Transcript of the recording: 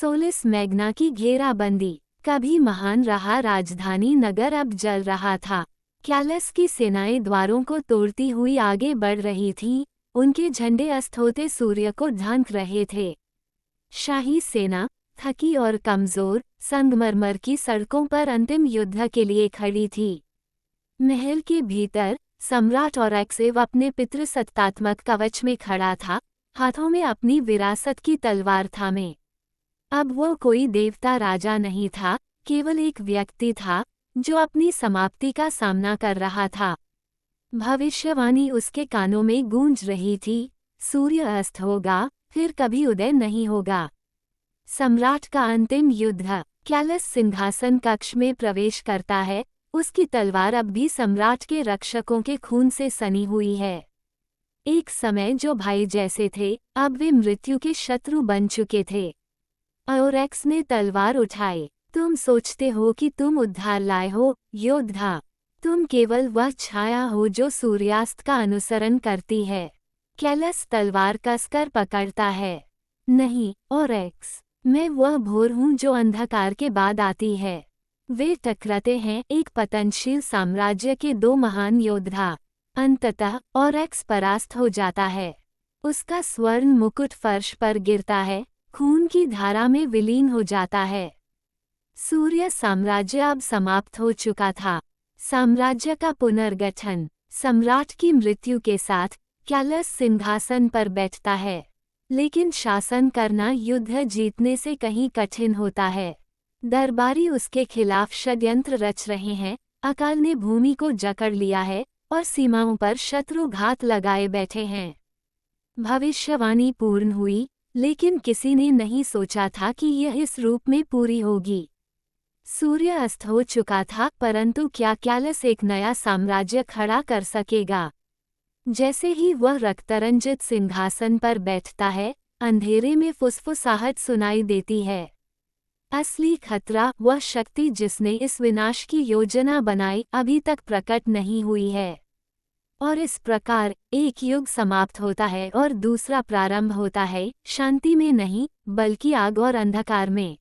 Solis Magna की घेराबंदी। कभी महान रहा राजधानी नगर अब जल रहा था। कैलस की सेनाएं द्वारों को तोड़ती हुई आगे बढ़ रही थीं, उनके झंडे अस्त होते सूर्य को ढांक रहे थे। शाही सेना, थकी और कमजोर, संगमरमर की सड़कों पर अंतिम युद्ध के लिए खड़ी थी। महल के भीतर सम्राट औरैक्सेव अपने पितृसत्तात्मक कवच में खड़ा था, हाथों में अपनी विरासत की तलवार थामे। अब वो कोई देवता राजा नहीं था, केवल एक व्यक्ति था जो अपनी समाप्ति का सामना कर रहा था। भविष्यवाणी उसके कानों में गूंज रही थी, सूर्य अस्त होगा, फिर कभी उदय नहीं होगा। सम्राट का अंतिम युद्ध। कैलस सिंहासन कक्ष में प्रवेश करता है, उसकी तलवार अब भी सम्राट के रक्षकों के खून से सनी हुई है। एक समय जो भाई जैसे थे, अब वे मृत्यु के शत्रु बन चुके थे। औरैक्स ने तलवार उठाई। तुम सोचते हो कि तुम उद्धार लाए हो, योद्धा। तुम केवल वह छाया हो जो सूर्यास्त का अनुसरण करती है। कैलस तलवार कसकर पकड़ता है। नहीं, औरैक्स, मैं वह भोर हूँ जो अंधकार के बाद आती है। वे टकराते हैं, एक पतनशील साम्राज्य के दो महान योद्धा। अंततः औरैक्स परास्त हो जाता है। उसका स्वर्ण मुकुट फर्श पर गिरता है, खून की धारा में विलीन हो जाता है। सूर्य साम्राज्य अब समाप्त हो चुका था। साम्राज्य का पुनर्गठन। सम्राट की मृत्यु के साथ कैलस सिंहासन पर बैठता है, लेकिन शासन करना युद्ध जीतने से कहीं कठिन होता है। दरबारी उसके खिलाफ षड्यंत्र रच रहे हैं, अकाल ने भूमि को जकड़ लिया है और सीमाओं पर शत्रुघात लगाए बैठे हैं। भविष्यवाणी पूर्ण हुई, लेकिन किसी ने नहीं सोचा था कि यह इस रूप में पूरी होगी। सूर्य अस्त हो चुका था, परंतु क्या कैलस एक नया साम्राज्य खड़ा कर सकेगा? जैसे ही वह रक्तरंजित सिंहासन पर बैठता है, अंधेरे में फुसफुसाहट सुनाई देती है। असली खतरा, वह शक्ति जिसने इस विनाश की योजना बनाई, अभी तक प्रकट नहीं हुई है। और इस प्रकार एक युग समाप्त होता है और दूसरा प्रारंभ होता है, शांति में नहीं, बल्कि आग और अंधकार में।